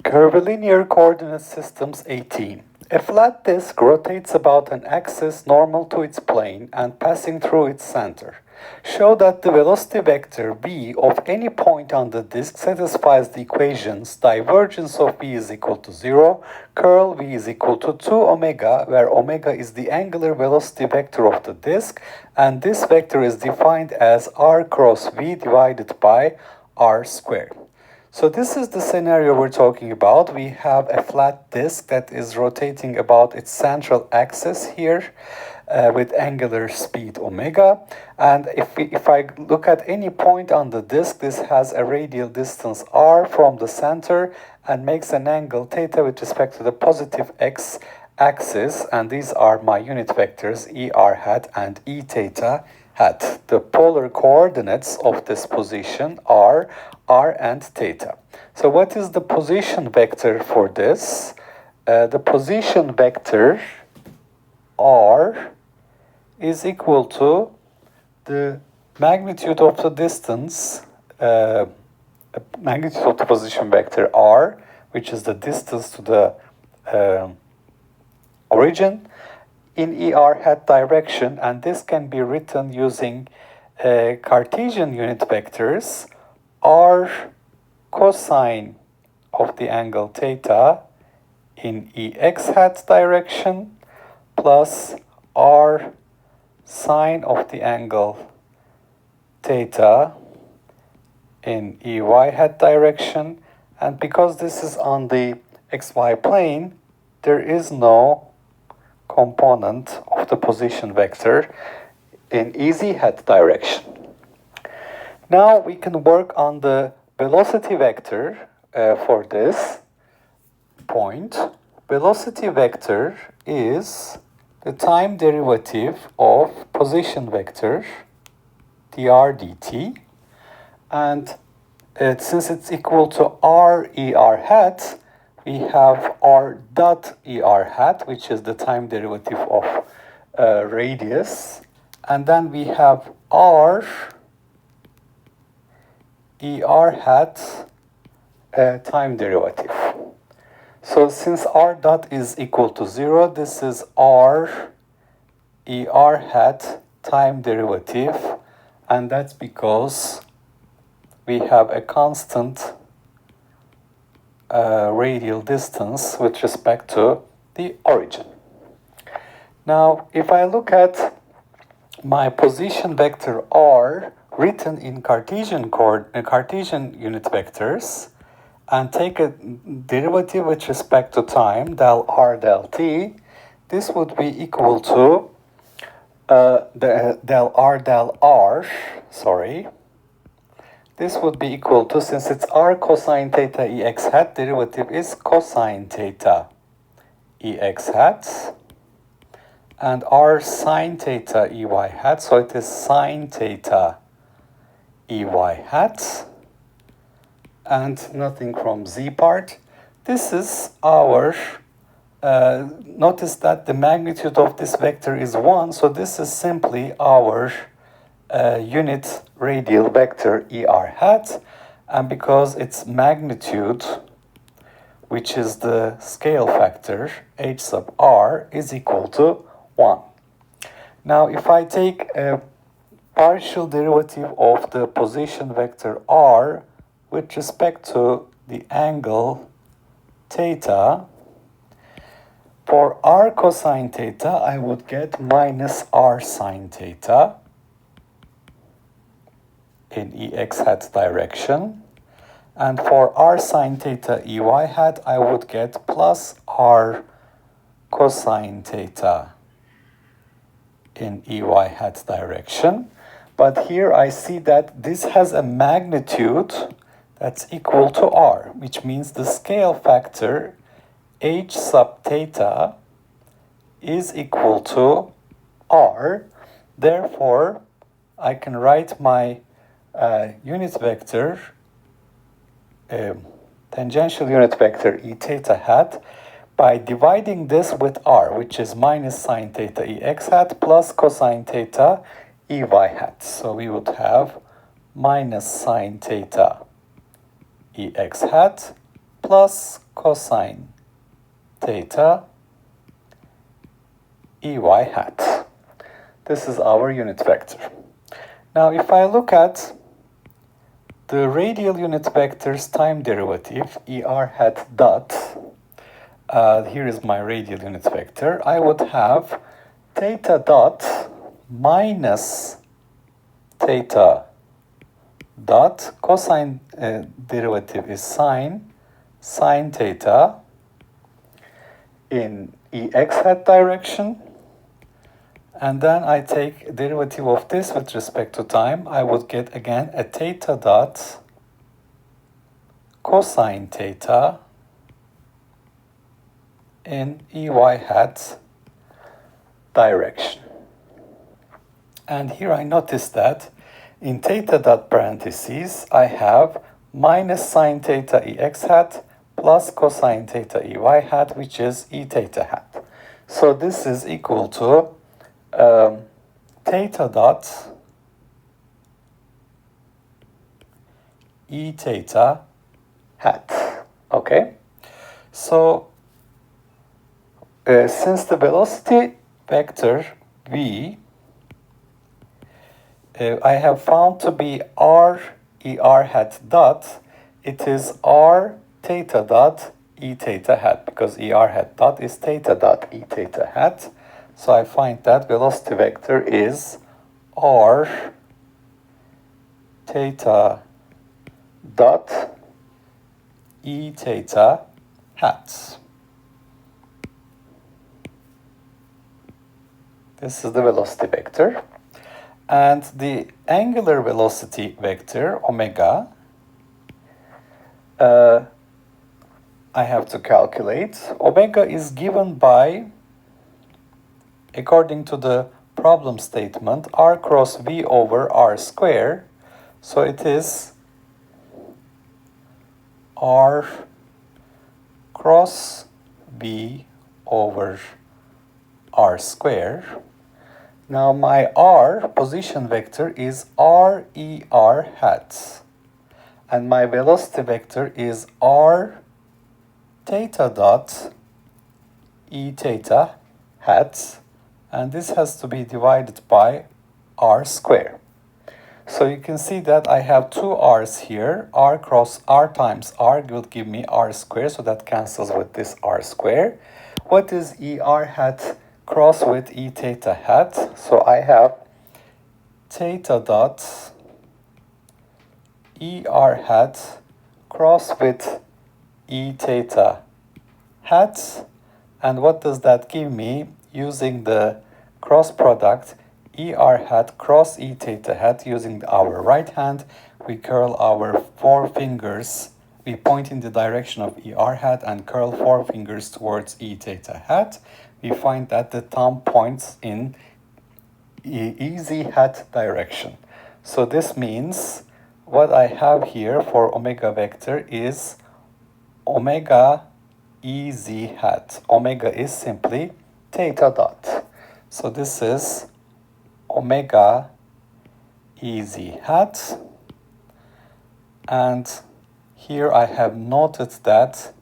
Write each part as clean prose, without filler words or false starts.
Curvilinear coordinate systems 18. A flat disk rotates about an axis normal to its plane and passing through its center. Show that the velocity vector v of any point on the disk satisfies the equations divergence of v is equal to 0, curl v is equal to 2 omega, where omega is the angular velocity vector of the disk, and this vector is defined as r cross v divided by r squared. So this is the scenario we're talking about. We have a flat disk that is rotating about its central axis here with angular speed omega. And if I look at any point on the disk, this has a radial distance r from the center and makes an angle theta with respect to the positive x axis. And these are my unit vectors E r hat and E theta hat. The polar coordinates of this position are r and theta. So what is the position vector for this? The position vector r is equal to the magnitude of the distance, magnitude of the position vector r, which is the distance to the origin, in er hat direction, and this can be written using Cartesian unit vectors r cosine of the angle theta in ex hat direction plus r sine of the angle theta in ey hat direction. And because this is on the xy plane, there is no component of the position vector in ez hat direction. Now we can work on the velocity vector for this point. Velocity vector is the time derivative of position vector dr dt, and since it's equal to r er hat, we have r dot er hat, which is the time derivative of radius, and then we have r er hat time derivative. So since r dot is equal to 0, this is r er hat time derivative, and that's because we have a constant radial distance with respect to the origin. Now, if I look at my position vector r written in Cartesian unit vectors and take a derivative with respect to time, del r del t, this would be equal to del r del r, this would be equal to, since it's r cosine theta ex hat, derivative is cosine theta ex hat, and r sine theta ey hat, so it is sine theta ey hat, and nothing from z part. This is our, notice that the magnitude of this vector is 1, so this is simply our unit radial vector er hat, and because its magnitude, which is the scale factor h sub r, is equal to 1. Now if I take a partial derivative of the position vector r with respect to the angle theta, for r cosine theta I would get minus r sine theta in ex hat direction, and for r sine theta ey hat I would get plus r cosine theta in ey hat direction. But here I see that this has a magnitude that's equal to r, which means the scale factor h sub theta is equal to r. Therefore, I can write my unit vector, tangential unit vector e theta hat, by dividing this with r, which is minus sine theta ex hat plus cosine theta ey hat. So we would have minus sine theta ex hat plus cosine theta EY hat. This is our unit vector. Now, if I look at the radial unit vector's time derivative, ER hat dot, here is my radial unit vector, I would have theta dot minus theta dot, cosine derivative is sine theta in EX hat direction. And then I take derivative of this with respect to time. I would get again a theta dot cosine theta in EY hat direction. And here I notice that in theta dot parentheses, I have minus sine theta EX hat plus cosine theta EY hat, which is E theta hat. So this is equal to theta dot E theta hat. Okay? So, since the velocity vector V I have found to be R ER hat dot, it is R theta dot E theta hat, because ER hat dot is theta dot E theta hat. So I find that velocity vector is R theta dot E theta hat. This is the velocity vector. And the angular velocity vector, omega, I have to calculate. Omega is given by, according to the problem statement, R cross V over R square. So it is R cross V over R square. Now my R position vector is R ER hat. And my velocity vector is R theta dot E theta hat. And this has to be divided by R square. So you can see that I have two R's here. R cross R times R will give me R square. So that cancels with this R square. What is ER hat cross with E theta hat? So I have theta dot ER hat cross with E theta hat. And what does that give me? Using the cross product, ER hat cross E theta hat, using our right hand, we curl our four fingers. We point in the direction of ER hat and curl four fingers towards E theta hat. We find that the thumb points in EZ hat direction. So this means what I have here for omega vector is omega EZ hat. Omega is simply theta dot. So this is omega EZ hat. And here I have noted that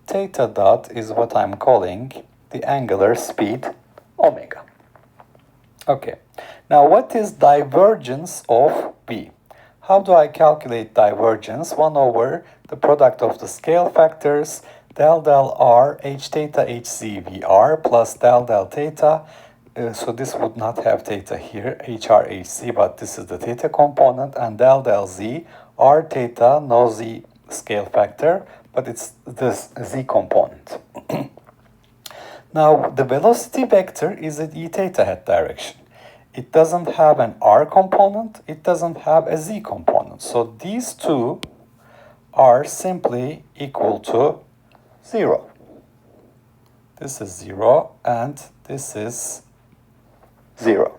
theta dot is what I'm calling the angular speed omega. Okay, now what is divergence of V? How do I calculate divergence? 1 over the product of the scale factors del R h theta hz VR plus del theta. So this would not have theta here, HRHC, but this is the theta component, and del z, R theta, no z scale factor, but it's this z component. Now, the velocity vector is in E theta hat direction. It doesn't have an R component, it doesn't have a z component. So these two are simply equal to 0. This is 0 and this is 0.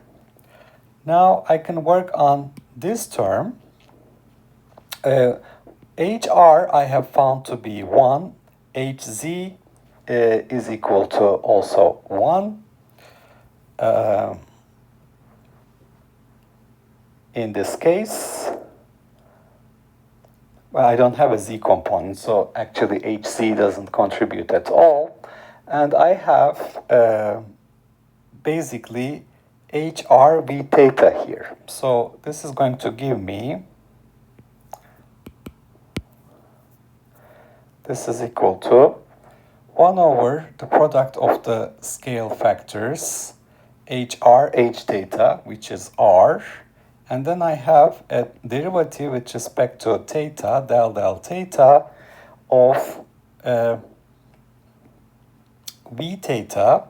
Now I can work on this term. HR I have found to be 1. HZ is equal to also 1. In this case, well, I don't have a z component, so actually hz doesn't contribute at all. And I have basically hr v theta here. So this is going to give me, this is equal to 1 over the product of the scale factors hr h theta, which is r, and then I have a derivative with respect to theta, del theta, of v theta.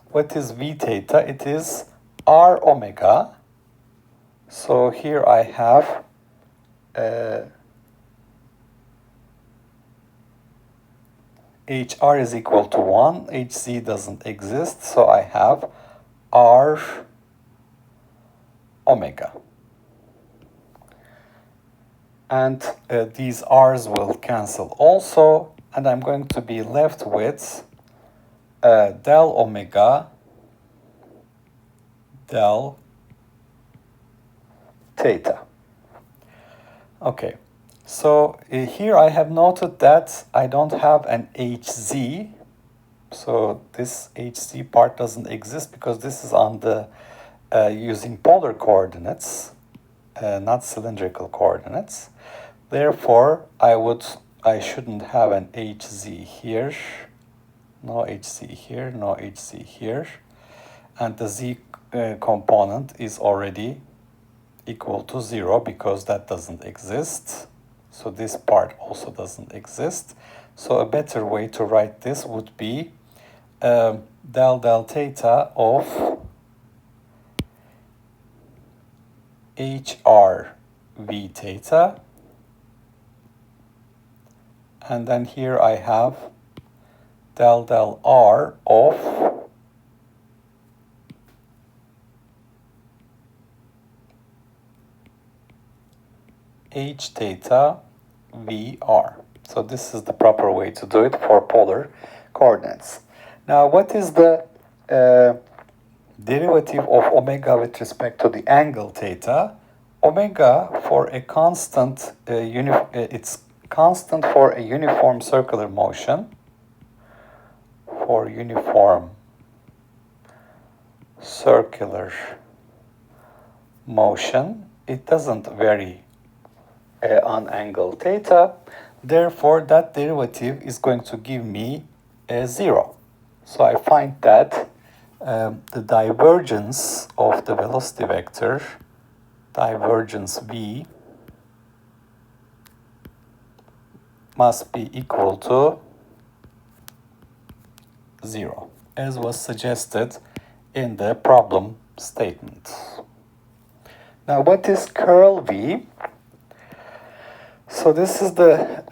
What is v theta? It is r omega. So here I have hr is equal to 1, hz doesn't exist, so I have r omega. And these r's will cancel also, and I'm going to be left with del omega del theta. Okay, so here I have noted that I don't have an hz, so this hz part doesn't exist because this is on the using polar coordinates, not cylindrical coordinates. Therefore, I shouldn't have an hz here, no hz here, no hz here, and the z component is already equal to 0 because that doesn't exist. So this part also doesn't exist. So a better way to write this would be del theta of hr v theta, and then here I have del r of h theta vr. So this is the proper way to do it for polar coordinates. Now, what is the derivative of omega with respect to the angle theta? Omega for a constant, it's constant for a uniform circular motion. For uniform circular motion, it doesn't vary on angle theta. Therefore, that derivative is going to give me a 0. So I find that the divergence of the velocity vector, divergence v, must be equal to 0, as was suggested in the problem statement. Now, what is curl v? So this is the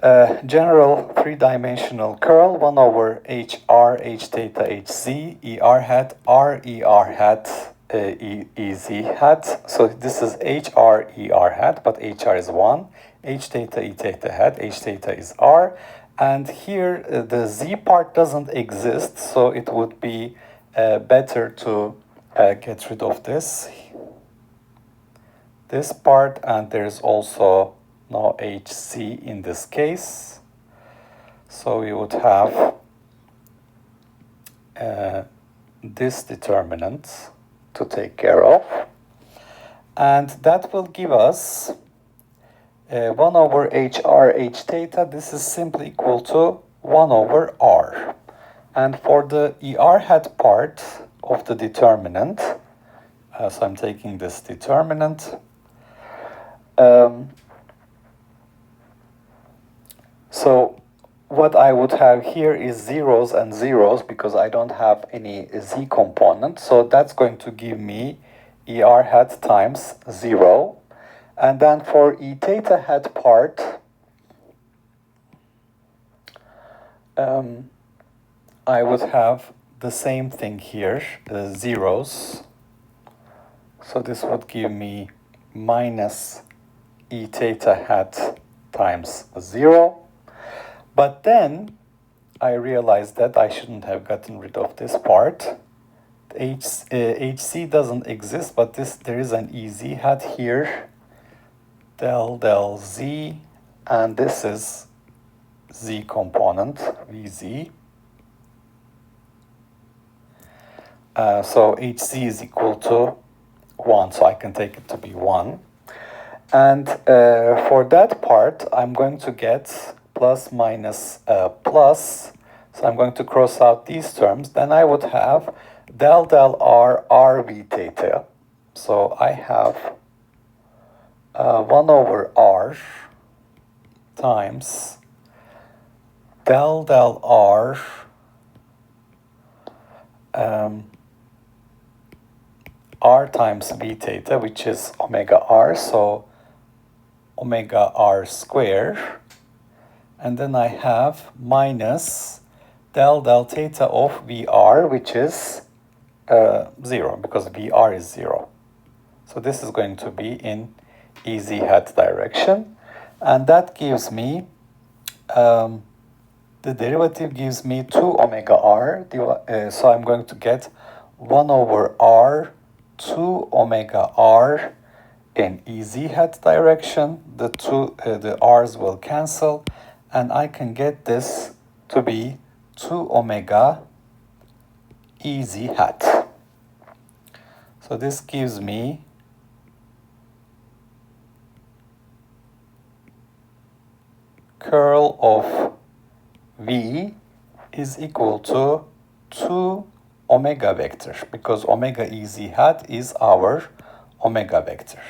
general three-dimensional curl, 1 over hr, h theta, hz, er hat, r, er hat, ez hat. So this is hr, er hat, but hr is 1. H theta, e theta hat, h theta is r. And here the z part doesn't exist, so it would be better to get rid of this part, and there's also no hc in this case. So we would have this determinant to take care of, and that will give us 1 over hr h theta. This is simply equal to 1 over r. And for the er hat part of the determinant, so I'm taking this determinant, so what I would have here is zeros and zeros because I don't have any z component. So that's going to give me er hat times 0. And then for e theta hat part, I would have the same thing here, zeros. So this would give me minus e theta hat times 0. But then I realized that I shouldn't have gotten rid of this part. HC doesn't exist, but there is an EZ hat here. Del Z and this is z component, Vz. So Hz is equal to 1, so I can take it to be 1. And for that part, I'm going to get plus minus plus. So I'm going to cross out these terms. Then I would have del del r r v theta. So I have 1 over r times del del r r times v theta, which is omega r, so omega r square, and then I have minus del del theta of vr, which is 0, because vr is 0. So this is going to be in ez hat direction, and that gives me, the derivative gives me 2 omega r, so I'm going to get 1 over r 2 omega r in ez hat direction. The r's will cancel, and I can get this to be 2 omega ez hat. So this gives me curl of v is equal to 2 omega vector, because omega ez hat is our omega vector.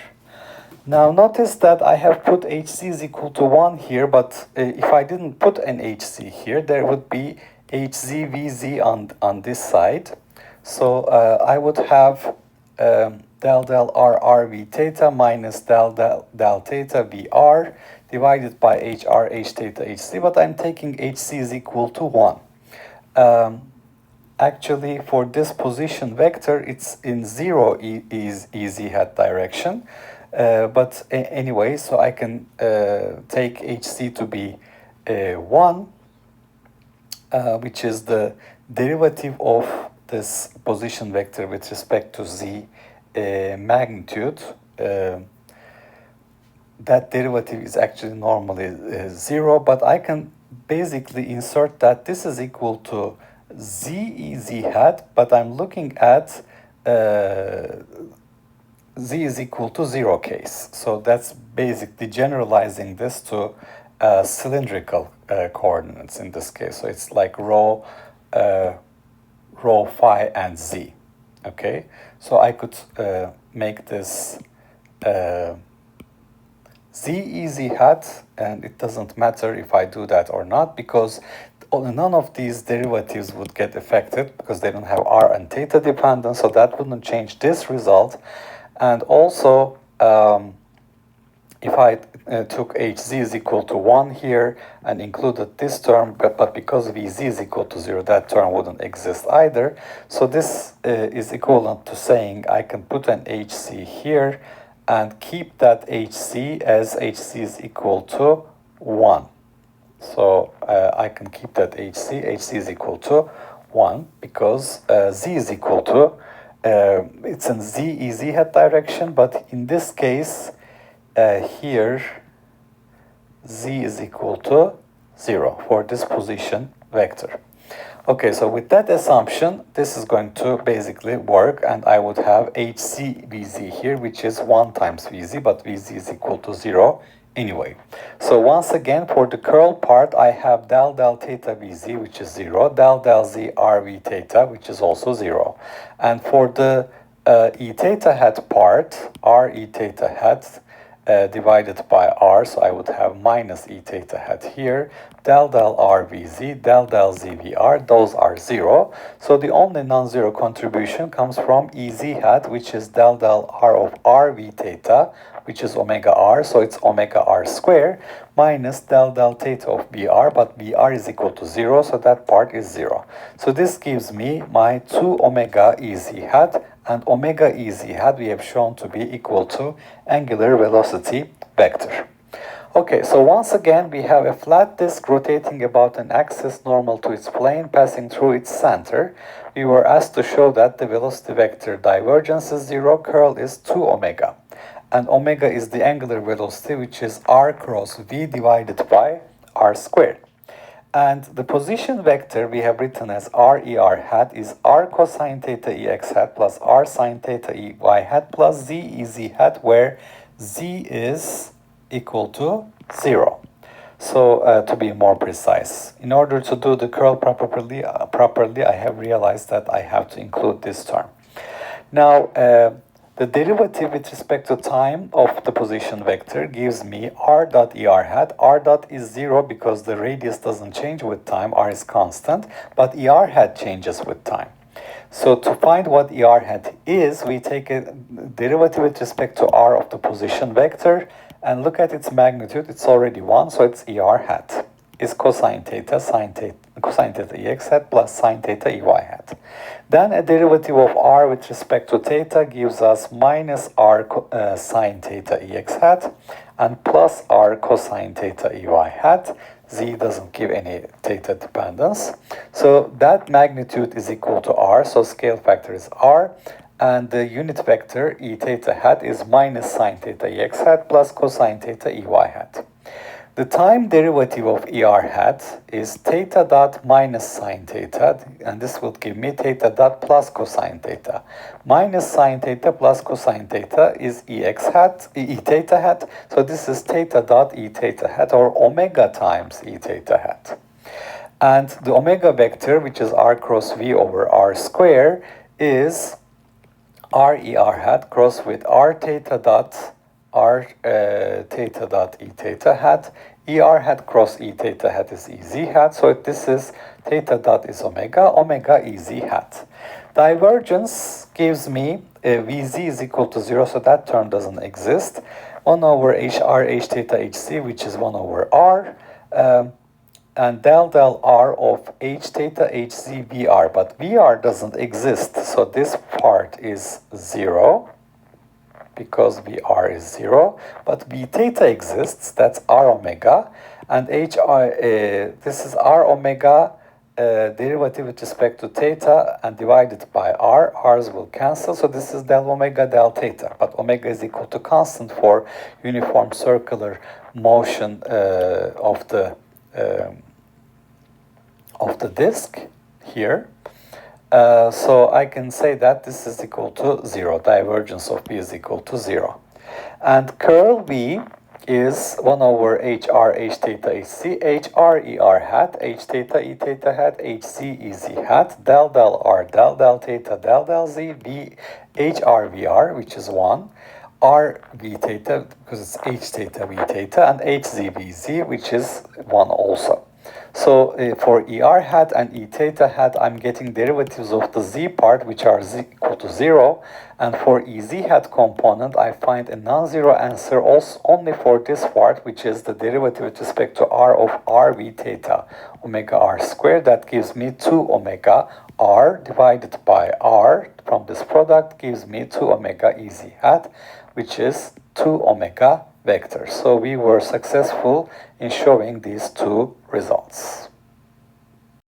Now notice that I have put hc is equal to 1 here, but if I didn't put an hc here, there would be hz vz on this side. So I would have del del r r v theta minus del del del theta vr divided by hr h theta hc, but I'm taking hc is equal to 1. Actually, for this position vector, it's in 0 is ez hat direction. But anyway, so I can take hc to be 1, which is the derivative of this position vector with respect to z magnitude. That derivative is actually normally 0, but I can basically insert that this is equal to z ez hat, but I'm looking at z is equal to 0 case. So that's basically generalizing this to cylindrical coordinates in this case. So it's like rho, phi, and z. Okay, so I could make this z ez hat, and it doesn't matter if I do that or not, because none of these derivatives would get affected because they don't have r and theta dependence, so that wouldn't change this result. And also, if I took hz is equal to 1 here and included this term, but because vz is equal to 0, that term wouldn't exist either. So this is equivalent to saying I can put an hc here and keep that hc as hc is equal to 1. So I can keep that hc is equal to 1, because z is equal to, it's in z ez hat direction, but in this case, here, z is equal to 0 for this position vector. Okay, so with that assumption, this is going to basically work, and I would have hc vz here, which is 1 times vz, but vz is equal to 0 anyway. So once again, for the curl part, I have del del theta vz, which is 0, del del z r v theta, which is also 0. And for the e theta hat part, r e theta hat divided by r, so I would have minus e theta hat here, del del r vz, del del z vr, those are 0. So the only non-zero contribution comes from ez hat, which is del del r of r v theta, which is omega r, so it's omega r square, minus del del theta of vr, but vr is equal to 0, so that part is 0. So this gives me my 2 omega ez hat, and omega ez hat we have shown to be equal to angular velocity vector. Okay, so once again we have a flat disk rotating about an axis normal to its plane passing through its center. We were asked to show that the velocity vector divergence is 0, curl is 2 omega. and omega is the angular velocity, which is r cross v divided by r squared. And the position vector we have written as r e r hat is r cosine theta e x hat plus r sine theta e y hat plus z e z hat, where z is equal to 0. So to be more precise, in order to do the curl properly, I have realized that I have to include this term. Now, the derivative with respect to time of the position vector gives me r dot er hat. R dot is 0 because the radius doesn't change with time, r is constant, but er hat changes with time. So to find what er hat is, we take a derivative with respect to r of the position vector and look at its magnitude. It's already 1, so it's er hat is cosine theta, cosine theta ex hat plus sine theta ey hat. Then a derivative of r with respect to theta gives us minus r sine theta ex hat and plus r cosine theta ey hat. Z doesn't give any theta dependence. So that magnitude is equal to r, so scale factor is r. And the unit vector e theta hat is minus sine theta ex hat plus cosine theta ey hat. The time derivative of er hat is theta dot minus sine theta, and this will give me theta dot plus cosine theta. Minus sine theta plus cosine theta is ex hat, e theta hat, so this is theta dot e theta hat, or omega times e theta hat. And the omega vector, which is r cross v over r square, is r e r hat cross with r theta dot r theta dot e theta hat. Er hat cross e theta hat is ez hat, so this is theta dot is omega, omega ez hat. Divergence gives me vz is equal to 0, so that term doesn't exist. 1 over hr h theta hc, which is 1 over r, and del r of h theta hc vr, but vr doesn't exist, so this part is 0. Because Vr is 0, but V theta exists, that's R omega, and this is R omega derivative with respect to theta and divided by R. R's will cancel, so this is del omega del theta, but omega is equal to constant for uniform circular motion of the disk here. So I can say that this is equal to 0. Divergence of V is equal to 0. And curl V is 1 over hr h theta hc, hr er hat, h theta e theta hat, hc ez hat, del r del theta del z, v hr vr, which is 1, r v theta, because it's h theta v theta, and hz vz, which is 1 also. So for er hat and e theta hat, I'm getting derivatives of the z part, which are z equal to 0. And for ez hat component, I find a non-zero answer also only for this part, which is the derivative with respect to r of r v theta, omega r squared. That gives me 2 omega r divided by r from this product gives me 2 omega ez hat, which is 2 omega vectors. So we were successful in showing these two results.